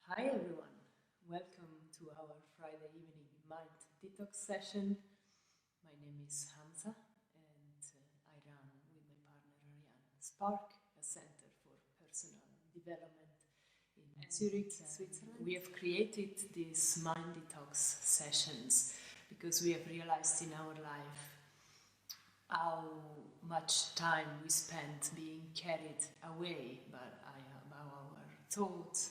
Hi everyone, welcome to our Friday evening mind detox session. My name is Hamza and I run with my partner Ariane Spark, a center for personal development in Zurich, Switzerland. We have created these mind detox sessions because we have realized in our life how much time we spend being carried away by our thoughts,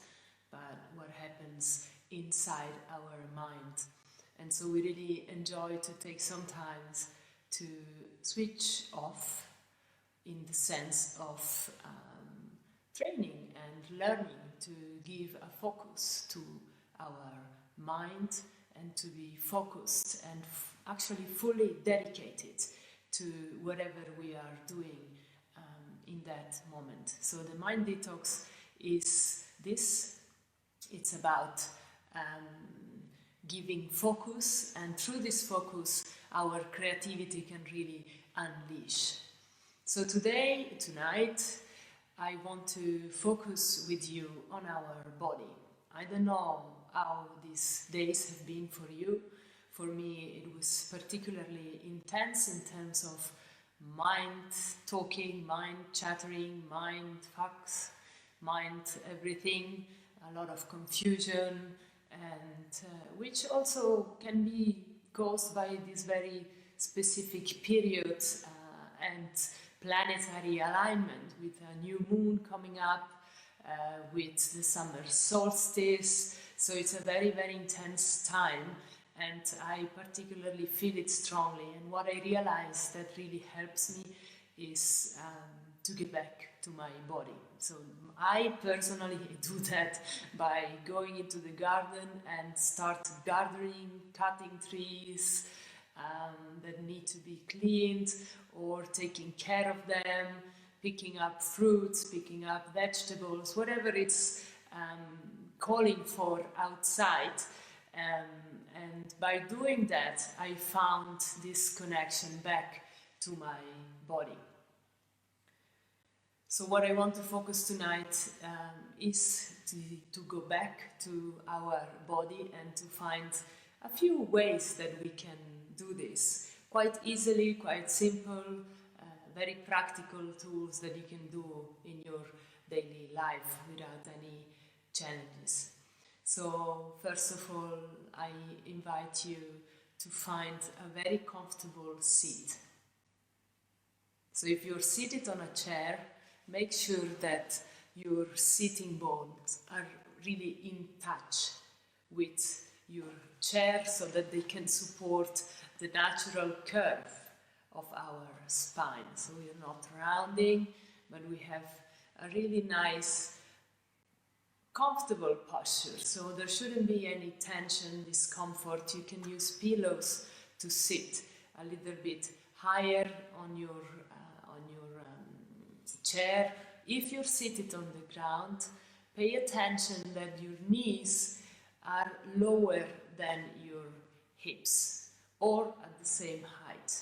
but what happens inside our mind. And so we really enjoy to take some time to switch off in the sense of training and learning to give a focus to our mind and to be focused and actually fully dedicated to whatever we are doing in that moment. So the mind detox is this. It's about giving focus, and through this focus our creativity can really unleash. So tonight, I want to focus with you on our body. I don't know how these days have been for you. For me, it was particularly intense in terms of mind talking, mind chattering, mind fucks, mind everything, a lot of confusion, and which also can be caused by this very specific period and planetary alignment with a new moon coming up, with the summer solstice. So it's a very, very intense time, and I particularly feel it strongly. And what I realize that really helps me is to get back to my body. So I personally do that by going into the garden and start gardening, cutting trees that need to be cleaned, or taking care of them, picking up fruits, picking up vegetables, whatever it's calling for outside. And by doing that, I found this connection back to my body. So what I want to focus tonight is to go back to our body and to find a few ways that we can do this. Quite easily, quite simple, very practical tools that you can do in your daily life without any challenges. So first of all, I invite you to find a very comfortable seat. So if you're seated on a chair, make sure that your sitting bones are really in touch with your chair so that they can support the natural curve of our spine. So we are not rounding, but we have a really nice, comfortable posture. So there shouldn't be any tension, discomfort. You can use pillows to sit a little bit higher on your chair. If you're seated on the ground, pay attention that your knees are lower than your hips or at the same height.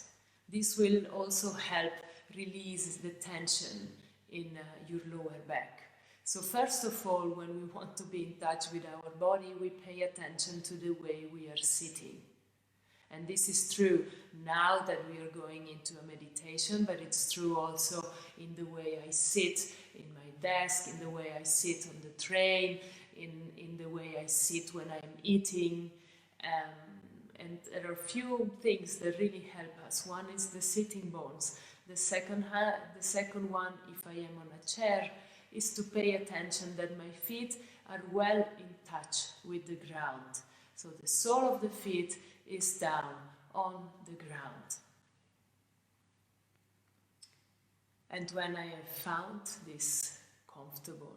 This will also help release the tension in your lower back. So first of all, when we want to be in touch with our body, we pay attention to the way we are sitting. And this is true now that we are going into a meditation, but it's true also in the way I sit in my desk, in the way I sit on the train, in the way I sit when I'm eating. And there are a few things that really help us. One is the sitting bones. The second one, if I am on a chair, is to pay attention that my feet are well in touch with the ground. So the sole of the feet is down on the ground. And when I have found this comfortable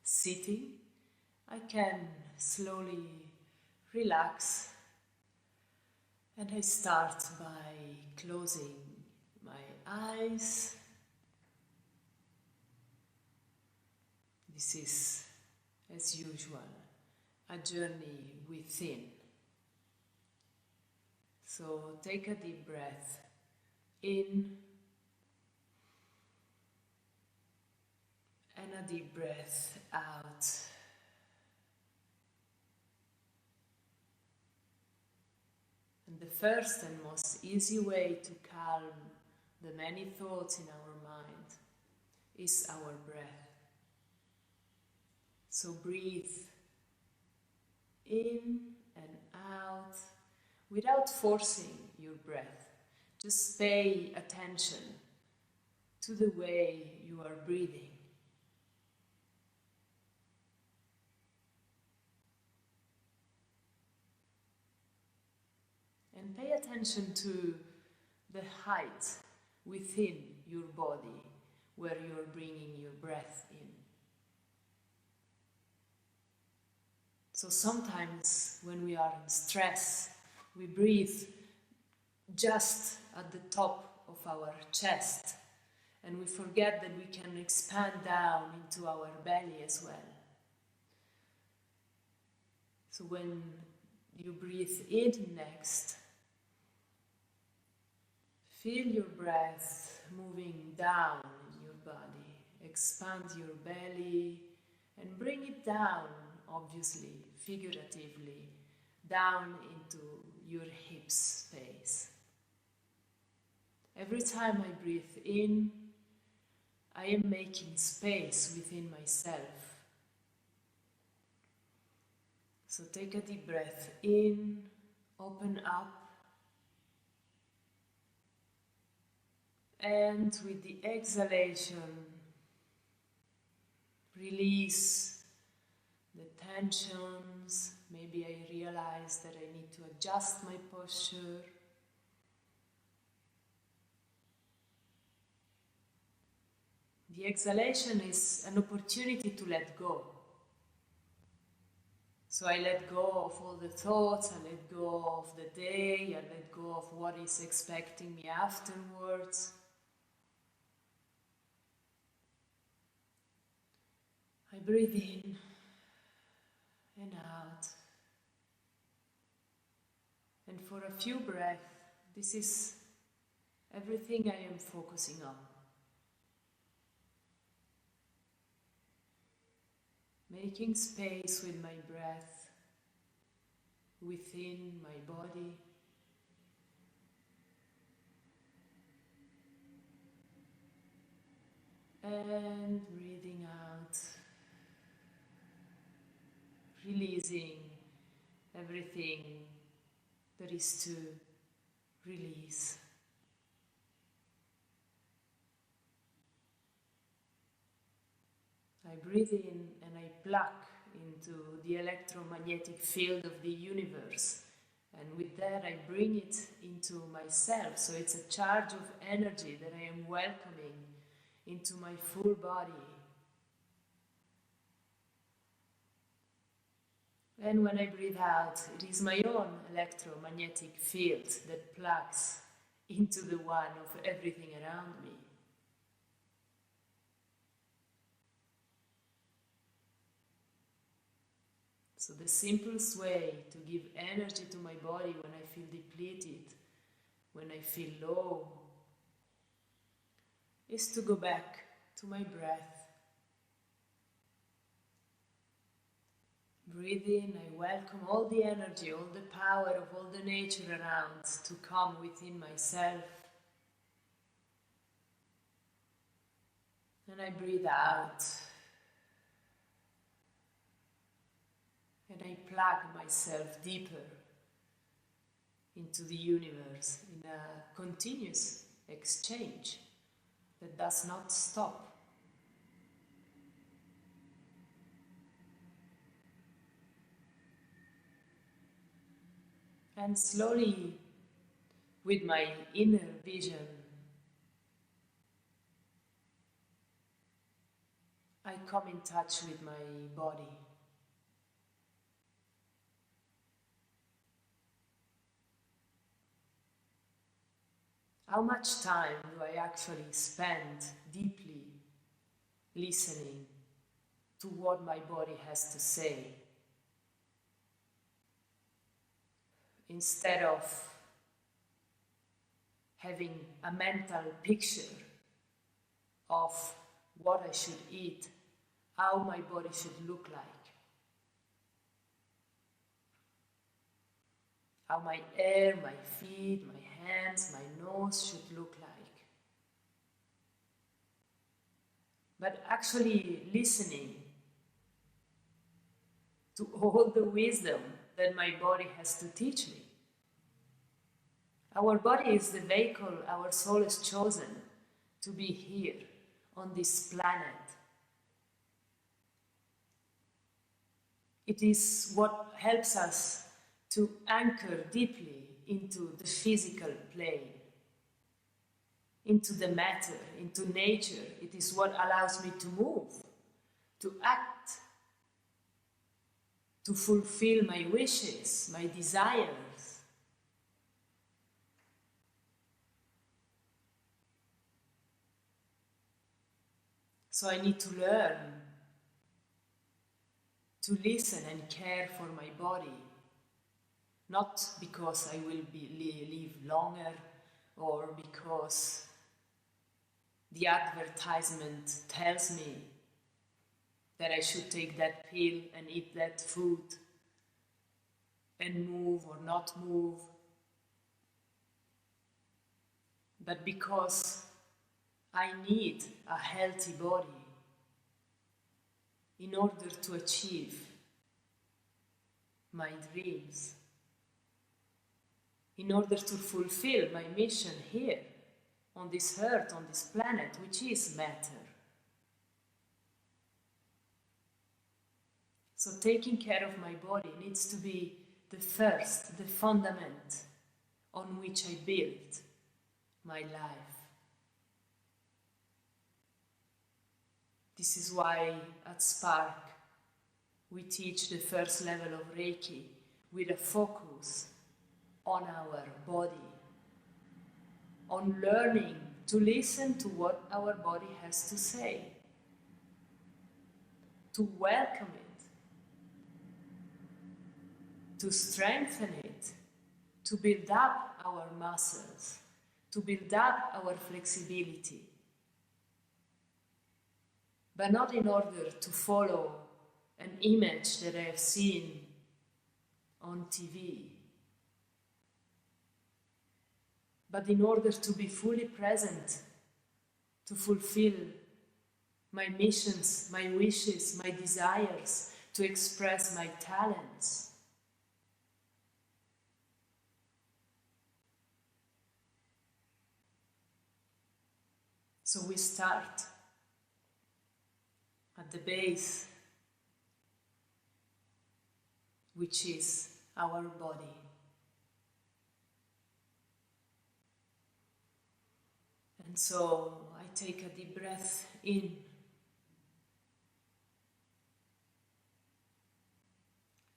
sitting, I can slowly relax, and I start by closing my eyes. This is, as usual, a journey within. So take a deep breath in and a deep breath out. the first and most easy way to calm the many thoughts in our mind is our breath. So breathe in and out without forcing your breath. Just pay attention to the way you are breathing. And pay attention to the height within your body where you're bringing your breath in. So sometimes when we are in stress, we breathe just at the top of our chest, and we forget that we can expand down into our belly as well. So when you breathe in next, feel your breath moving down in your body. Expand your belly and bring it down, obviously, figuratively, down into your hips space. Every time I breathe in, I am making space within myself. So take a deep breath in, open up, and with the exhalation, release the tensions. Maybe I realize that I need to adjust my posture. The exhalation is an opportunity to let go. So I let go of all the thoughts, I let go of the day, I let go of what is expecting me afterwards. I breathe in and out. And for a few breaths, this is everything I am focusing on. Making space with my breath within my body. And breathing out, releasing everything that is to release. I breathe in and I pluck into the electromagnetic field of the universe, and with that I bring it into myself. So it's a charge of energy that I am welcoming into my full body. And when I breathe out, it is my own electromagnetic field that plugs into the one of everything around me. So the simplest way to give energy to my body when I feel depleted, when I feel low, is to go back to my breath. Breathe in, I welcome all the energy, all the power of all the nature around to come within myself. And I breathe out. And I plug myself deeper into the universe in a continuous exchange that does not stop. And slowly, with my inner vision, I come in touch with my body. How much time do I actually spend deeply listening to what my body has to say, instead of having a mental picture of what I should eat, how my body should look like? how my hair, my feet, my hands, my nose should look like. But actually listening to all the wisdom that my body has to teach me. Our body is the vehicle our soul has chosen to be here on this planet. It is what helps us to anchor deeply into the physical plane, into the matter, into nature. It is what allows me to move, to act, to fulfill my wishes, my desires. So I need to learn to listen and care for my body, not because I will live longer or because the advertisement tells me that I should take that pill and eat that food and move or not move, but because I need a healthy body in order to achieve my dreams, in order to fulfill my mission here on this earth, on this planet, which is matter. So taking care of my body needs to be the first, the fundament on which I build my life. This is why at Spark we teach the first level of Reiki with a focus on our body, on learning to listen to what our body has to say, to welcome it, to strengthen it, to build up our muscles, to build up our flexibility. But not in order to follow an image that I have seen on TV, but in order to be fully present, to fulfill my missions, my wishes, my desires, to express my talents. So we start at the base, which is our body. And so I take a deep breath in,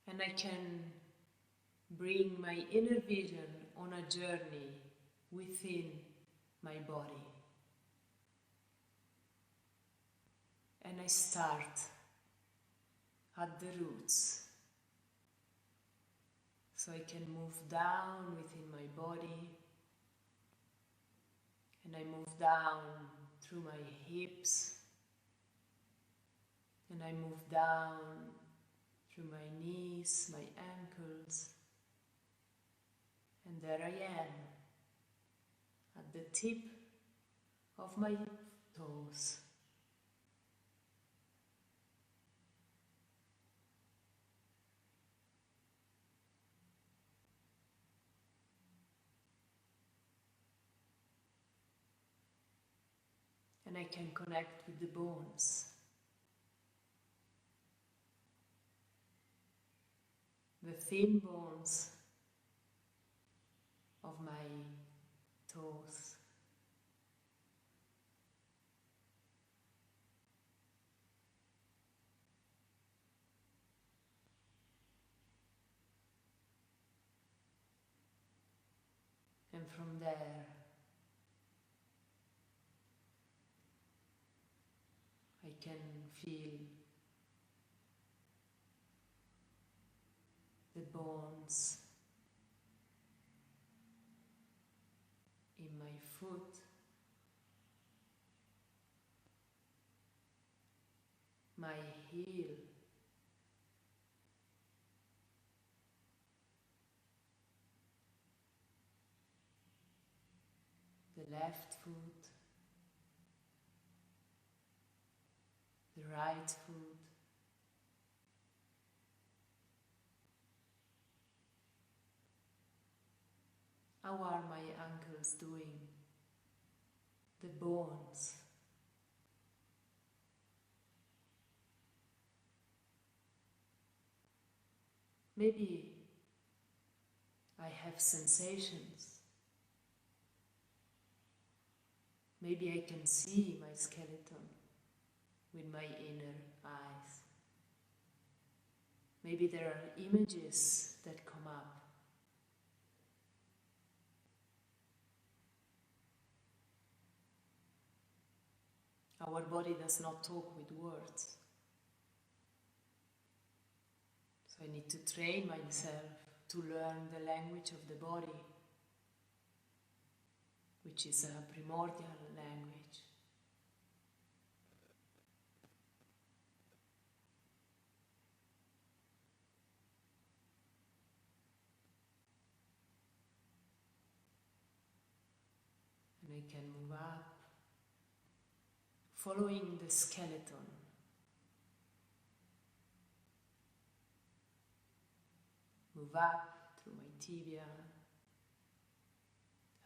and I can bring my inner vision on a journey within my body. And I start at the roots. So I can move down within my body, and I move down through my hips, and I move down through my knees, my ankles, and there I am, at the tip of my toes. And I can connect with the bones, the thin bones of my toes. And from there, I can feel the bones in my foot, my heel, the left foot, the right foot, how are my ankles doing, the bones, maybe I have sensations. Maybe I can see my skeleton with my inner eyes. Maybe there are images that come up. Our body does not talk with words. So I need to train myself to learn the language of the body, which is a primordial language. And I can move up, following the skeleton. Move up through my tibia,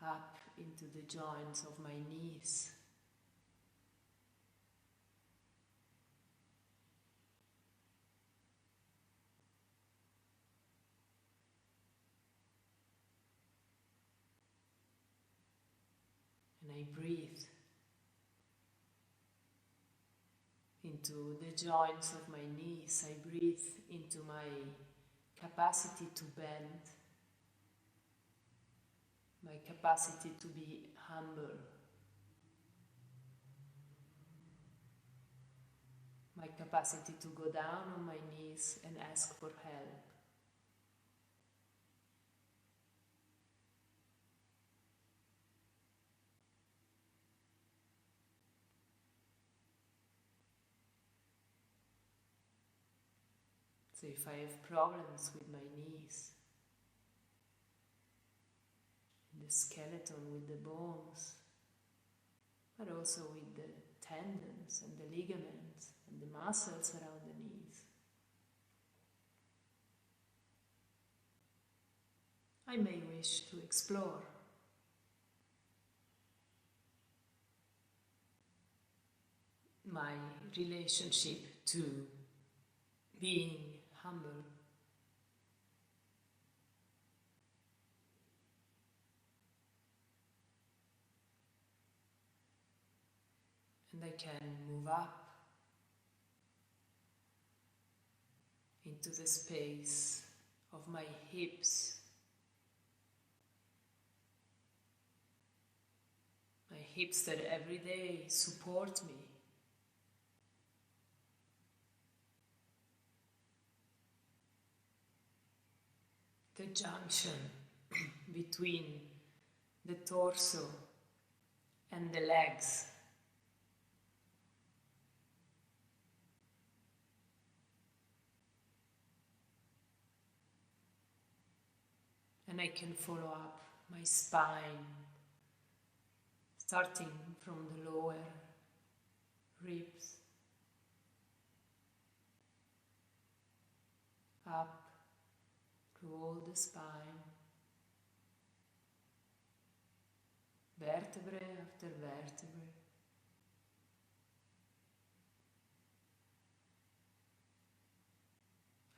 up into the joints of my knees. And I breathe into the joints of my knees. I breathe into my capacity to bend, my capacity to be humble, my capacity to go down on my knees and ask for help. So if I have problems with my knees, the skeleton, with the bones, but also with the tendons and the ligaments and the muscles around the knees, I may wish to explore. My relationship to being humble. And I can move up into the space of my hips. My hips that every day support me. The junction between the torso and the legs. And I can follow up my spine, starting from the lower ribs, up through all the spine, vertebrae after vertebrae.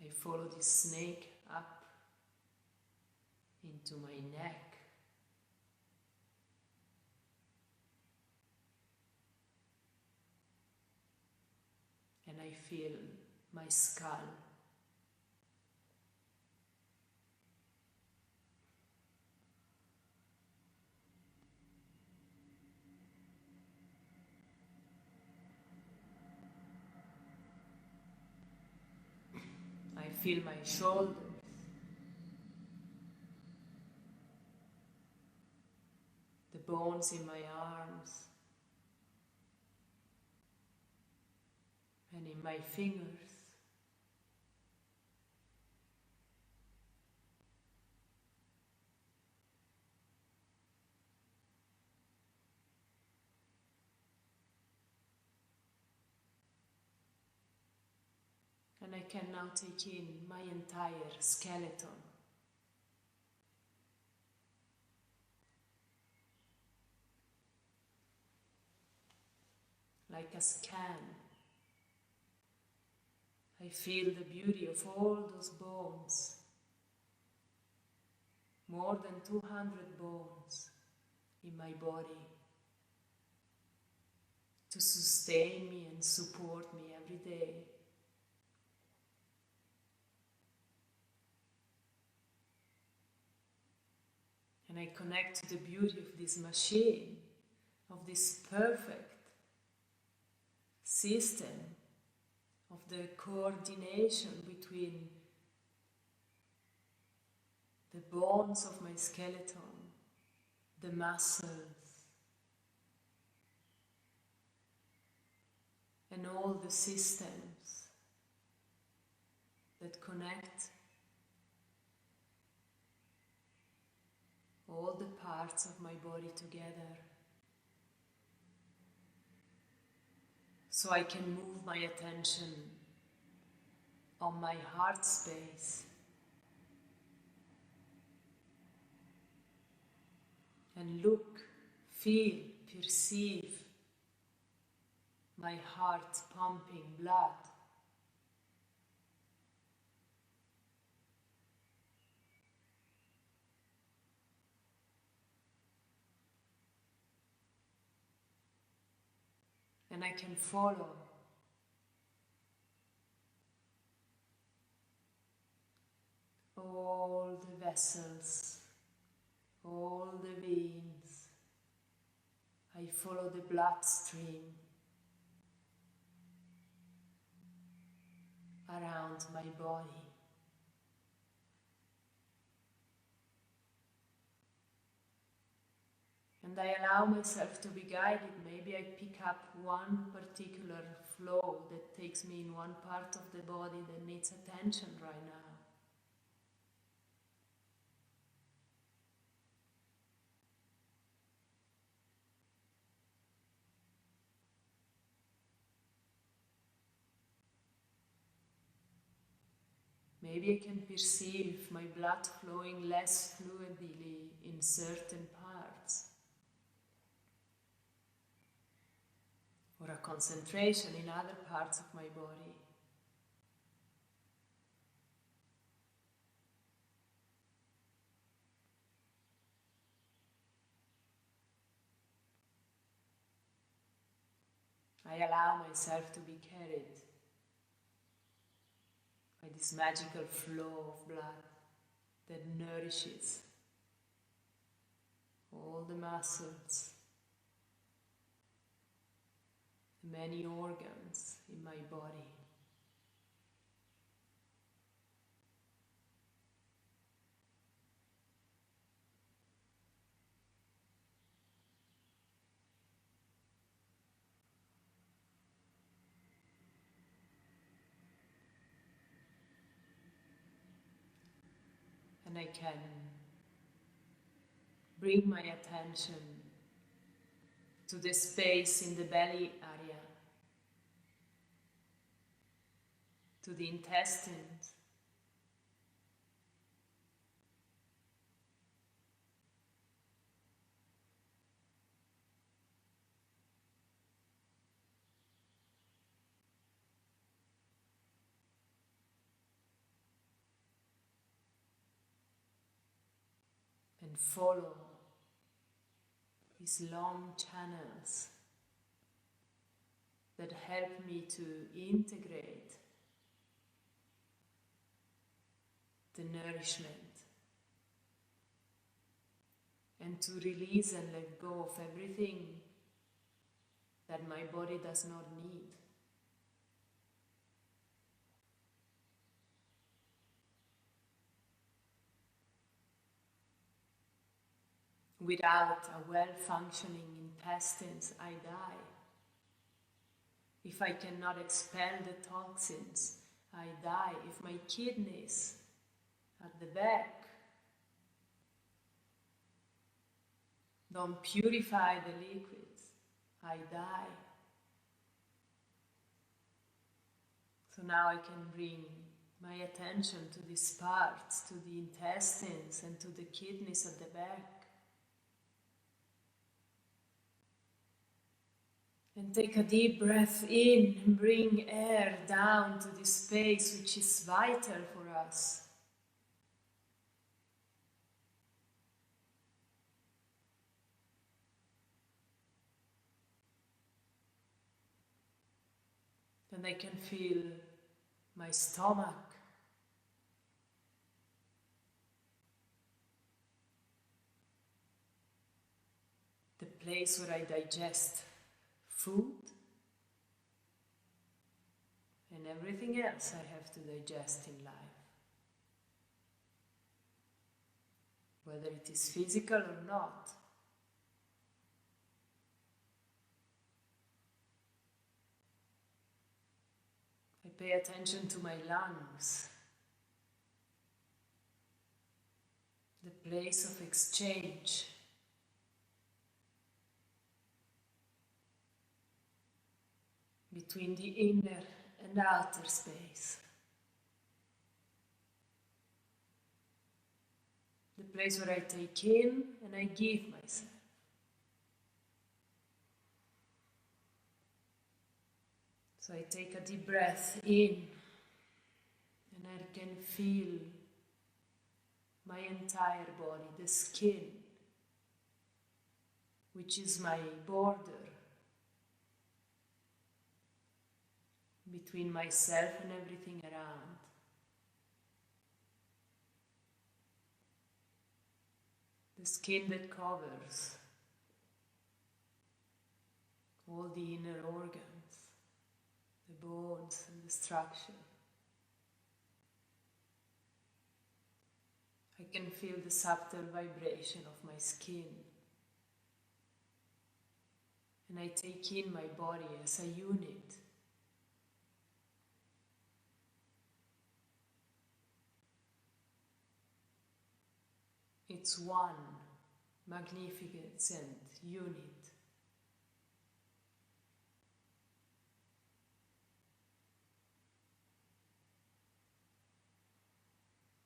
I follow this snake up into my neck, and I feel my skull. I feel my shoulders. The bones in my arms and in my fingers. And I can now take in my entire skeleton. Like a scan. I feel the beauty of all those bones. More than 200 bones in my body to sustain me and support me every day. And I connect to the beauty of this machine, of this perfect system, of the coordination between the bones of my skeleton, the muscles, and all the systems that connect all the parts of my body together, so I can move my attention on my heart space and look, feel, perceive my heart pumping blood. And I can follow all the vessels, all the veins. I follow the bloodstream around my body. And I allow myself to be guided. Maybe I pick up one particular flow that takes me in one part of the body that needs attention right now. Maybe I can perceive my blood flowing less fluidly in certain parts, or a concentration in other parts of my body. I allow myself to be carried by this magical flow of blood that nourishes all the muscles, the many organs in my body. And I can bring my attention to the space in the belly area, to the intestines, and follow these long channels that help me to integrate the nourishment and to release and let go of everything that my body does not need. Without a well-functioning intestines, I die. If I cannot expel the toxins, I die. If my kidneys at the back don't purify the liquids, I die. So now I can bring my attention to these parts, to the intestines and to the kidneys at the back. And take a deep breath in and bring air down to this space which is vital for us. And I can feel my stomach. The place where I digest food and everything else I have to digest in life. Whether it is physical or not. I pay attention to my lungs, the place of exchange between the inner and outer space. The place where I take in and I give myself. So I take a deep breath in and I can feel my entire body, the skin, which is my border between myself and everything around. The skin that covers all the inner organs, the bones and the structure. I can feel the subtle vibration of my skin. And I take in my body as a unit. It's one magnificent unit.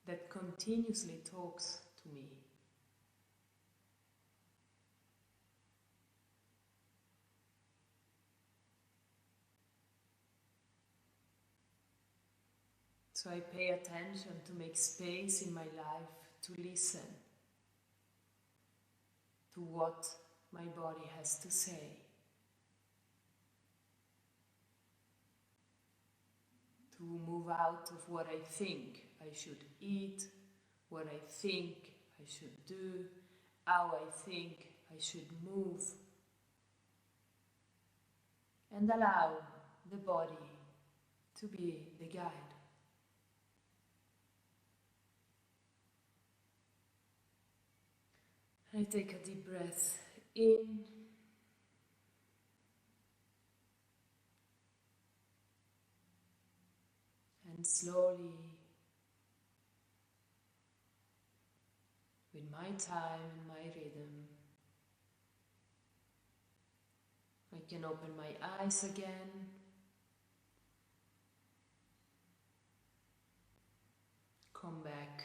That continuously talks to me. So I pay attention to make space in my life to listen to what my body has to say. To move out of what I think I should eat, what I think I should do, how I think I should move, and allow the body to be the guide. I take a deep breath in and slowly, with my time and my rhythm, I can open my eyes again, come back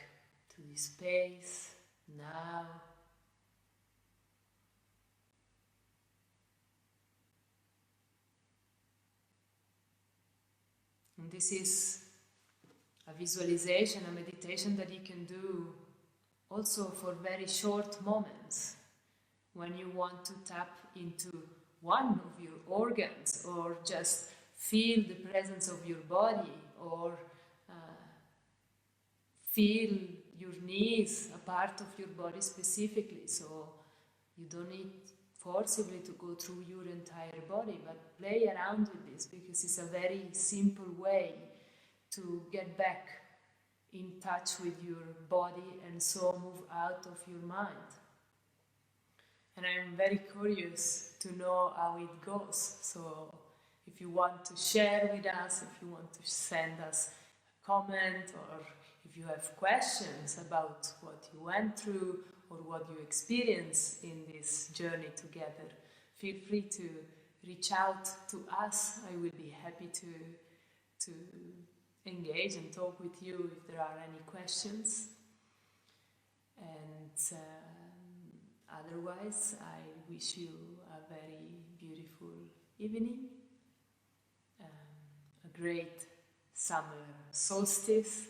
to this space now. And this is a visualization, a meditation that you can do also for very short moments when you want to tap into one of your organs or just feel the presence of your body or feel your knees, a part of your body specifically. So you don't need forcibly to go through your entire body, but play around with this because it's a very simple way to get back in touch with your body and so move out of your mind. And I'm very curious to know how it goes. So if you want to share with us, if you want to send us a comment, or if you have questions about what you went through or what you experienced in this journey together, feel free to reach out to us. I will be happy to to engage and talk with you if there are any questions. And otherwise, I wish you a very beautiful evening, a great summer solstice,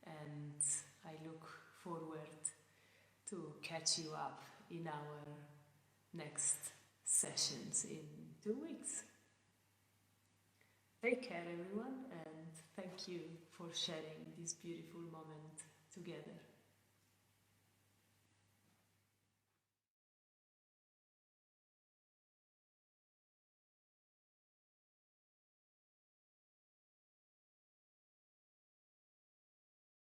and I look forward to catch you up in our next sessions in 2 weeks. Take care, everyone, and thank you for sharing this beautiful moment together.